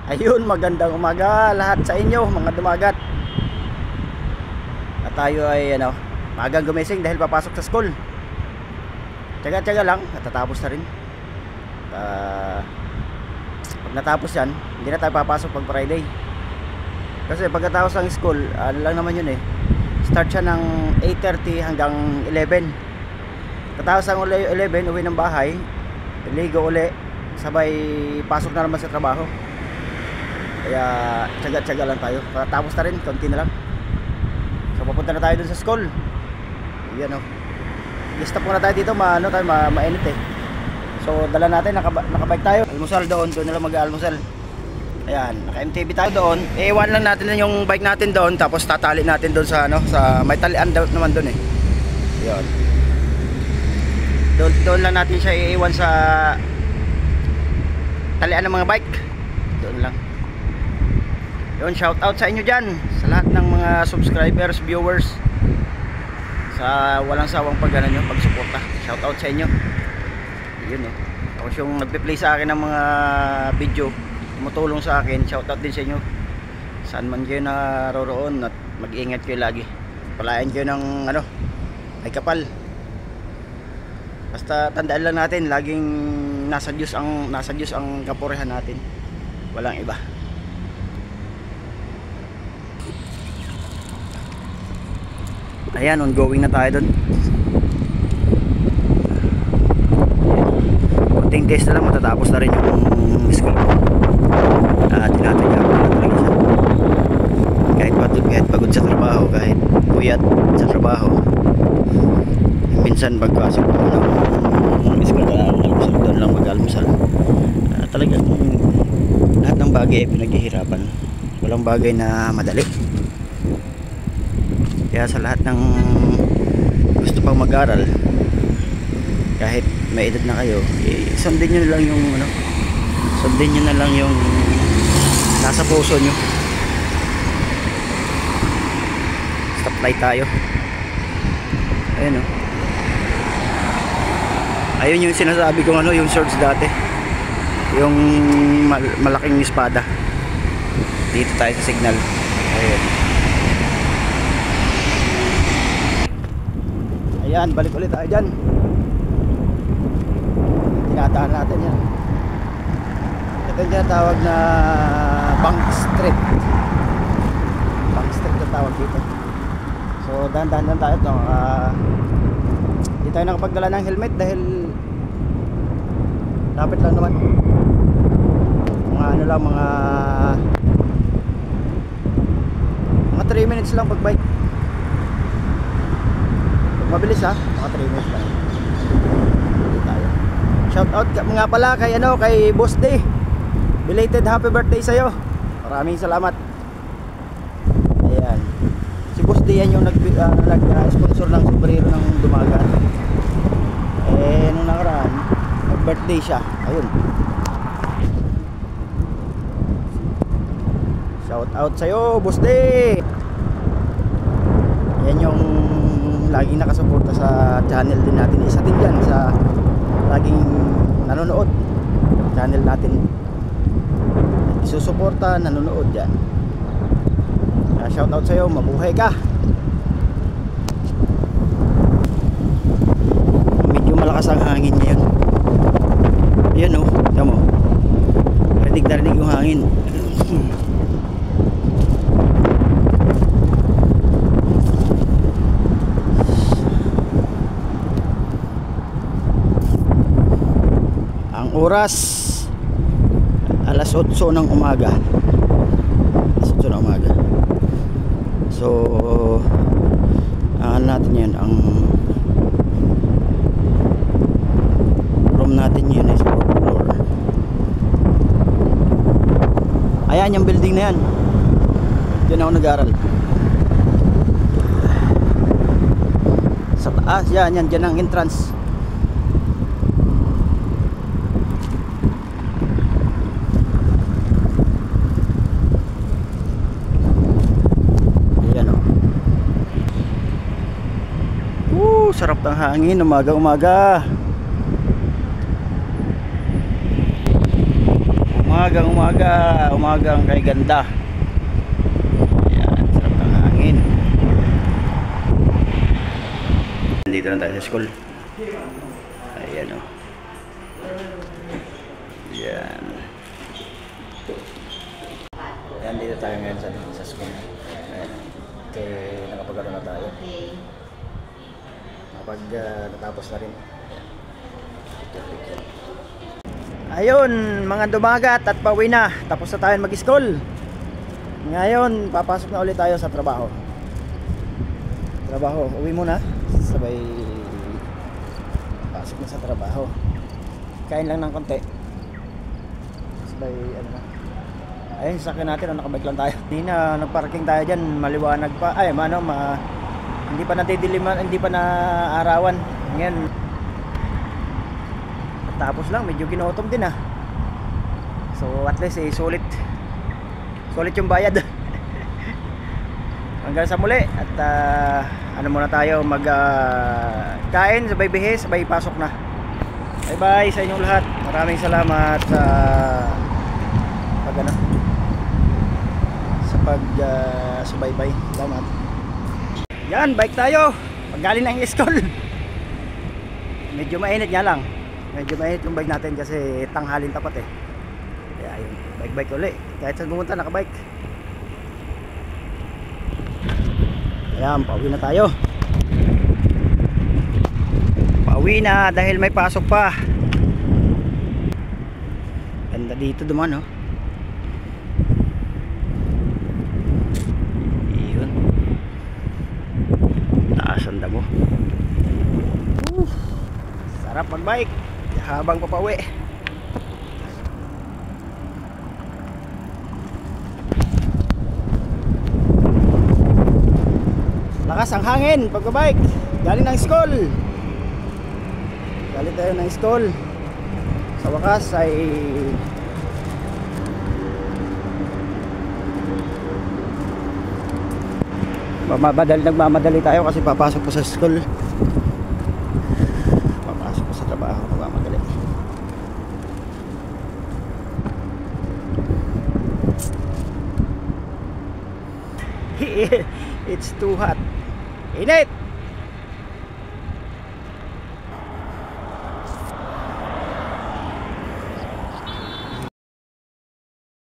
Ayun, magandang umaga lahat sa inyo mga dumagat. At tayo ay maagang gumising dahil papasok sa school. Tiyaga-tiyaga lang, natatapos na rin. Pag natapos yan, hindi na tayo papasok pag Friday. Kasi pagkatapos ng school, ano lang naman yun start siya ng 8:30 hanggang 11. Katapos ng 11, uwi ng bahay, ligo uli, sabay pasok na naman sa trabaho. Kaya tiyaga-tiyaga lang tayo. Tapos na rin, konti na lang. So papunta na tayo dun sa school. Yan lista po na tayo dito, mainit So dala natin, nakabike tayo. Almusal doon na lang mag-almusal. Ayan, naka-MTB tayo doon. Iwan lang natin yung bike natin doon, tapos tatali natin doon sa sa may talian naman doon Yan. Doon lang natin siya iiwan sa talian ng mga bike. Doon lang. Yun, shout out sa inyo dyan, sa lahat ng mga subscribers, viewers, sa walang sawang pagsuporta. Shout out sa inyo. Yun tapos yung nagpe-play sa akin ng mga video, tumutulong sa akin, shout out din sa inyo. Saan man kayo naroroon, at mag-iingat kayo lagi. Palayan kayo ng ay kapal. Basta tandaan lang natin, laging nasa Diyos ang kapurihan natin. Walang iba. Ayan, ongoing na tayo doon. Konting test na lang, matatapos na rin yung school. Tinatagya ko na talaga siya. Kahit pagod sa trabaho, kahit puyat sa trabaho, minsan pagpasok ko ng school ka na almusal, doon lang mag-almusal. Talagang lahat ng bagay ay pinaghihirapan. Walang bagay na madali. Kaya sa lahat ng gusto pang mag-aral, kahit may edad na kayo, sundin nyo na lang yung nasa puso nyo. Stoplight tayo. Ayun ayun yung sinasabi kong yung swords dati, yung malaking espada. Dito tayo sa signal. Ayun. Ayan, balik ulit tayo dyan. Tinadaan natin yan. Ito yung tawag na Bank Street. Bank Street na tawag dito. So dahan-dahan lang tayo hindi tayo nakapagdala ng helmet dahil dapat lang naman mga 3 minutes lang pag bike. Mabilis mga 3 minutes lang. Tayo. Shout out nga pala kay Boss D. Belated happy birthday sa'yo. Maraming salamat. Ayan. Si Boss D yan yung nag-sponsor ng sombrero ng Dumagat. Nung nakaraan, nag-birthday siya. Ayun. Shout out sa'yo, Boss D. Yan yung laging nakasuporta sa channel din natin. Isa din dyan sa laging nanonood channel natin, isusuporta, nanonood dyan. Shout out sa'yo, mabuhay ka. Medyo malakas ang hangin ngayon. Ayan tama mo, rinig na rinig yung hangin. Oras alas 8 ng umaga. Alas 8 ng umaga. So natin yan, ang room natin yun is 4th floor. Ayan yung building na yan, dyan ako nag-aral. Sa taas yan dyan ang entrance. Sarap ng hangin, umaga-umaga. Umagang kay ganda. Ayan, sarap ng hangin. Nandito na tayo sa school. Ayan o. Ayan. Ayan, dito tayo ngayon sa school. Ayan. Okay, nakapagkaroon na tayo. Kapag natapos na rin. Ayun, mga dumagat at pauwi na. Tapos na tayo mag-school. Ngayon, papasok na ulit tayo sa trabaho. Uwi muna. Sabay pasok na sa trabaho. Kain lang ng konti. Sabay ano na. Ayun, sakyan natin, nakabike lang tayo. Hindi na nagparking tayo dyan, maliwanag pa. Ay, hindi pa natidiliman, hindi pa na arawan. Ngayon, tapos lang, medyo ginutom din ah. So at least sulit yung bayad. Hanggang sa muli. At ano muna tayo, kain, sabay bihis, sabay pasok na. Bye bye sa inyong lahat. Maraming salamat sa subaybay. Salamat. Yan, bike tayo. Paggaling ng school. Medyo mainit nga lang. Medyo mainit yung bike natin kasi tanghalin tapat eh. Kaya yun, bike uli. Kahit saan pumunta, nakabike. Ayan, pauwi na tayo. Pauwi na dahil may pasok pa. Ganda dito duman oh. Yun. Taas ang damo. Sarap magbike habang papauwi. Lakas ang hangin pagbabike. Galing ng school. Galing tayo ng school. Sa wakas ay nagmamadali tayo kasi papasok po sa school. Papasok po sa trabaho, nagmamadali. It's too hot. Init!